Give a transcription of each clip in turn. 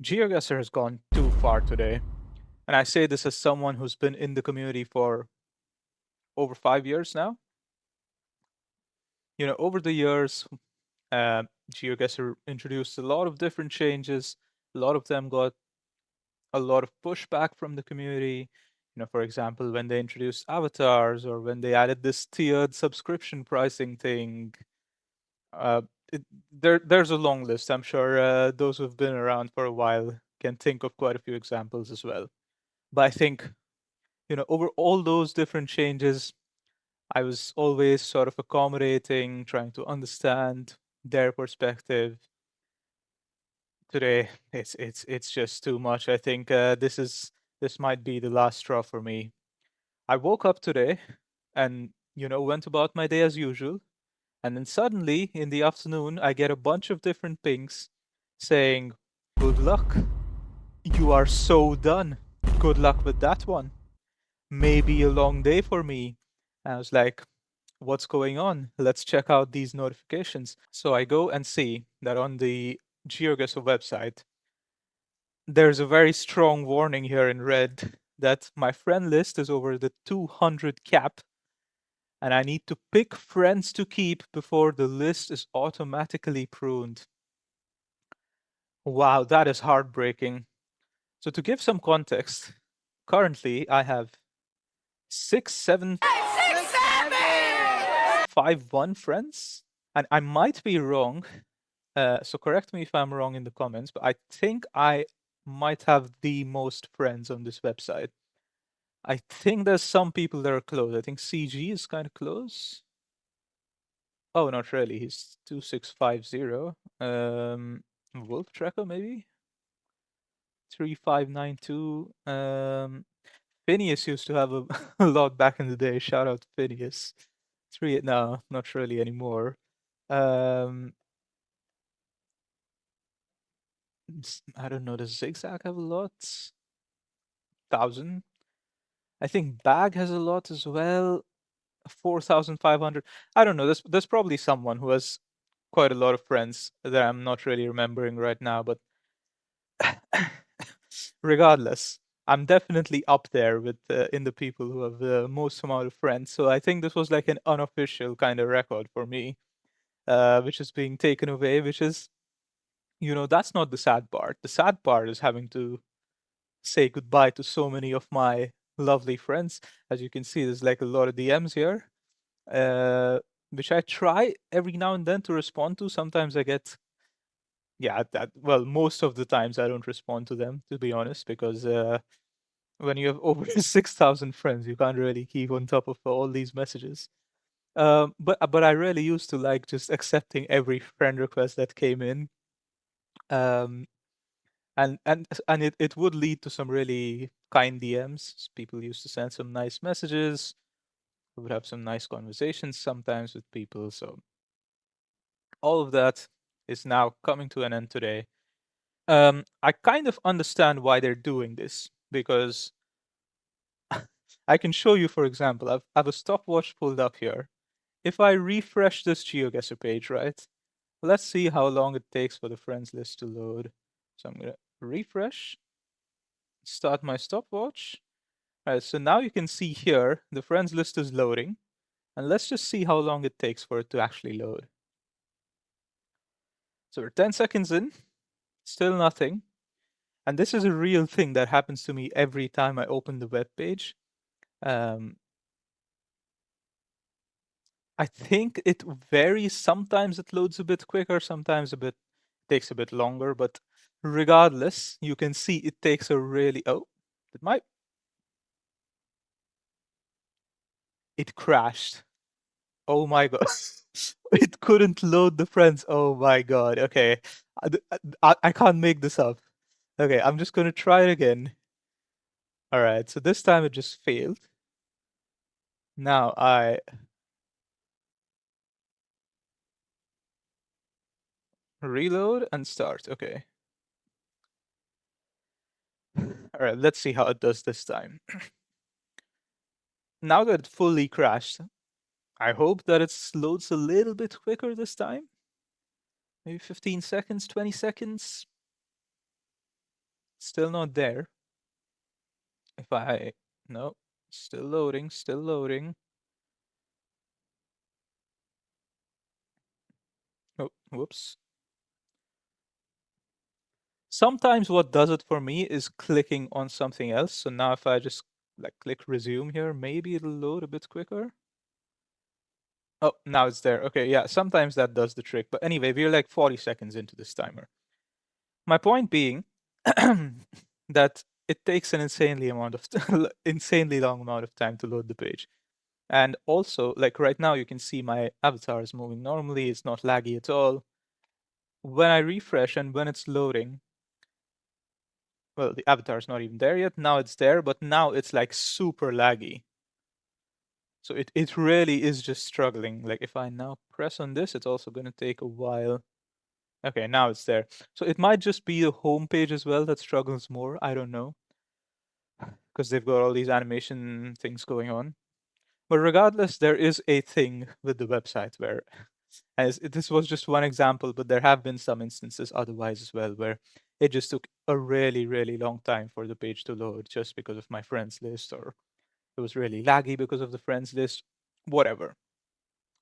GeoGuessr has gone too far today. And I say this as someone who's been in the community for over 5 years now. Over the years, uh, GeoGuessr introduced a lot of different changes. A lot of them got a lot of pushback from the community. For example, when they introduced avatars or when they added this tiered subscription pricing thing. Uh, there's a long list. I'm sure those who've been around for a while can think of quite a few examples as well. But I think over all those different changes, I was always sort of accommodating, trying to understand their perspective. Today, it's just too much. I think this might be the last straw for me. I woke up today and went about my day as usual, and then suddenly in the afternoon I get a bunch of different pings saying, "Good luck. You are so done. Good luck with that one. Maybe a long day for me." And I was like, what's going on? Let's check out these notifications. So I go and see that on the GeoGuessr website, there's a very strong warning here in red that my friend list is over the 200 cap and I need to pick friends to keep before the list is automatically pruned. Wow, that is heartbreaking. So to give some context, currently I have 6,751 friends, and I might be wrong. So correct me if I'm wrong in the comments, but I think I might have the most friends on this website. I think there's some people that are close. I think CG is kind of close. Oh, not really. He's 2650. Wolf Tracker maybe 3592. Phineas used to have a, a lot back in the day. Shout out to Phineas. Three no, not really anymore. Um, I don't know. Does Zigzag have a lot? 1,000. I think Bag has a lot as well. 4,500. I don't know. There's probably someone who has quite a lot of friends that I'm not really remembering right now. But regardless, I'm definitely up there with in the people who have the most amount of friends. So I think this was like an unofficial kind of record for me, which is being taken away. Which is, that's not the sad part. The sad part is having to say goodbye to so many of my lovely friends. As you can see, there's like a lot of DMs here, uh, which I try every now and then to respond to. Sometimes I get, yeah, well, most of the times I don't respond to them, to be honest, because when you have over 6,000 friends, you can't really keep on top of all these messages. But I really used to like just accepting every friend request that came in. Um, and it would lead to some really kind DMs. People used to send some nice messages. We would have some nice conversations sometimes with people. So all of that is now coming to an end today. I kind of understand why they're doing this because I can show you, for example, I have a stopwatch pulled up here. If I refresh this GeoGuessr page, right? Let's see how long it takes for the friends list to load. So I'm gonna refresh, start my stopwatch. Alright, so now you can see here the friends list is loading, and let's just see how long it takes for it to actually load. So we're 10 seconds in, still nothing. And this is a real thing that happens to me every time I open the web page. Um, I think it varies. Sometimes it loads a bit quicker, sometimes a bit takes a bit longer, but regardless, you can see it takes a really it might it crashed. Oh my god. It couldn't load the friends. Oh my god. Okay. I can't make this up. Okay, I'm just gonna try it again. Alright, so this time it just failed. Now I reload and start. Okay. Alright, let's see how it does this time. Now that it fully crashed, I hope that it loads a little bit quicker this time. Maybe 15 seconds, 20 seconds. Still not there. If I no, still loading, still loading. Oh, whoops. Sometimes what does it for me is clicking on something else. So now if I just like click resume here, maybe it'll load a bit quicker. Oh, now it's there. Okay, yeah, sometimes that does the trick. But anyway, we're like 40 seconds into this timer. My point being that it takes an insanely long amount of time to load the page. And also, like right now, you can see my avatar is moving normally. It's not laggy at all. When I refresh and when it's loading, well, the avatar is not even there yet. Now it's there, but now it's like super laggy. So it really is just struggling. Like if I now press on this, it's also going to take a while. Okay, now it's there. So it might just be the home page as well that struggles more. I don't know, because they've got all these animation things going on. But regardless, there is a thing with the website where, as this was just one example, but there have been some instances otherwise as well where it just took a really, really long time for the page to load just because of my friends list, or it was really laggy because of the friends list, whatever.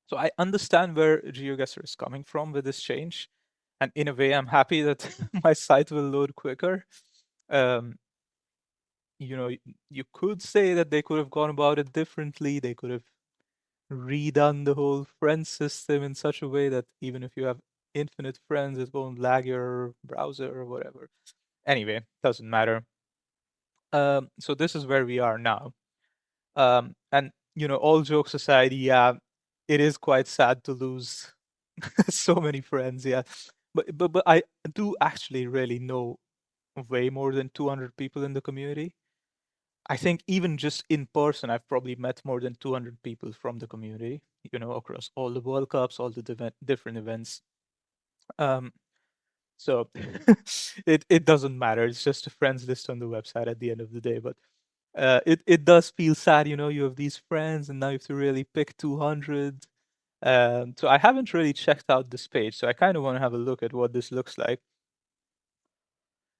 So I understand where GeoGuessr is coming from with this change. And in a way, I'm happy that my site will load quicker. Um, you could say that they could have gone about it differently. They could have redone the whole friend system in such a way that even if you have infinite friends, it won't lag your browser or whatever. Anyway, doesn't matter. So this is where we are now. And all jokes aside, yeah, it is quite sad to lose so many friends. Yeah, but I do actually really know way more than 200 people in the community. I think even just in person, I've probably met more than 200 people from the community, across all the World Cups, all the different events. Um, so it doesn't matter. It's just a friends list on the website at the end of the day. But it does feel sad, you have these friends and now you have to really pick 200. So I haven't really checked out this page, so I kind of want to have a look at what this looks like.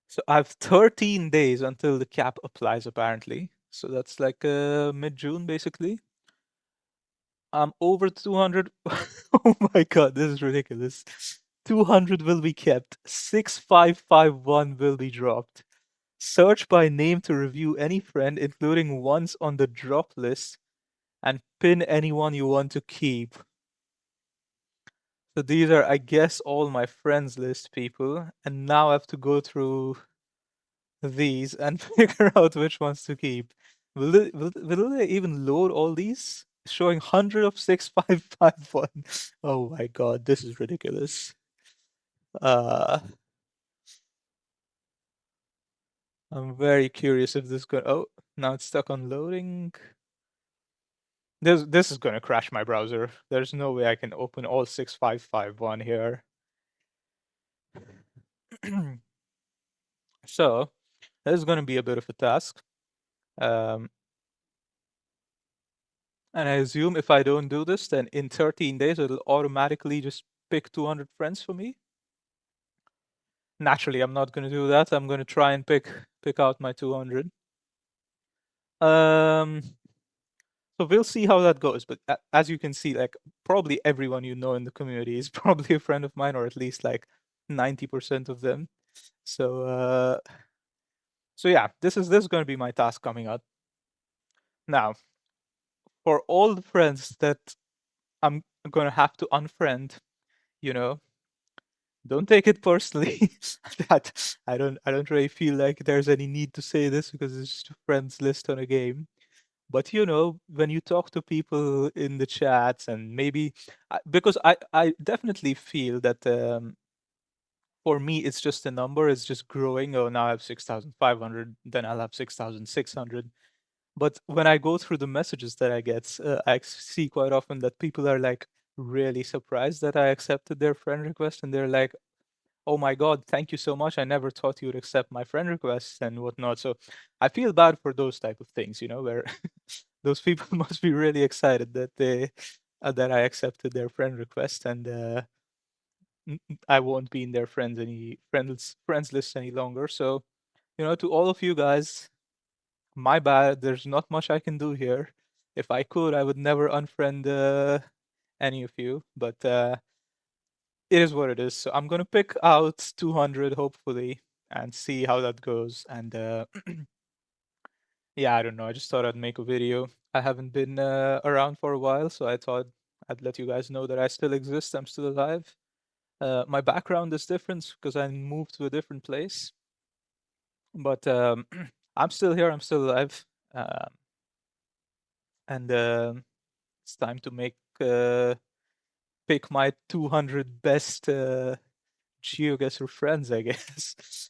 So I have 13 days until the cap applies, apparently. So that's like mid-June, basically. I'm over 200. Oh my god, this is ridiculous. 200 will be kept. 6551 will be dropped. Search by name to review any friend, including ones on the drop list, and pin anyone you want to keep. So these are, I guess, all my friends list people, and now I have to go through these and figure out which ones to keep. Will they even load all these? Showing 100 of 6551. Oh my god, this is ridiculous. Uh, I'm very curious if this could. Oh, now it's stuck on loading. This is gonna crash my browser. There's no way I can open all 6551 here. So, this is gonna be a bit of a task. Um, and I assume if I don't do this, then in 13 days it'll automatically just pick 200 friends for me. Naturally, I'm not gonna do that. I'm gonna try and pick out my 200. Um, so we'll see how that goes. But as you can see, like probably everyone you know in the community is probably a friend of mine, or at least like 90% of them. So so yeah, this is going to be my task coming up. Now, for all the friends that I'm going to have to unfriend, you know, don't take it personally. That I don't really feel like there's any need to say this because it's just a friends list on a game. But when you talk to people in the chats and maybe because I definitely feel that for me it's just a number, it's just growing. Oh, now I have 6,500, then I'll have 6,600. But when I go through the messages that I get, I see quite often that people are like really surprised that I accepted their friend request, and they're like, "Oh my god, thank you so much! I never thought you would accept my friend requests and whatnot." So I feel bad for those type of things, where those people must be really excited that I accepted their friend request, and I won't be in their friends list any longer. So To all of you guys, my bad. There's not much I can do here. If I could, I would never unfriend any of you, but it is what it is. So I'm gonna pick out 200, hopefully, and see how that goes. And yeah, I don't know. I just thought I'd make a video. I haven't been around for a while, so I thought I'd let you guys know that I still exist. I'm still alive. My background is different because I moved to a different place, but I'm still here. I'm still alive, um, and it's time to pick my 200 best geoguessr friends, I guess.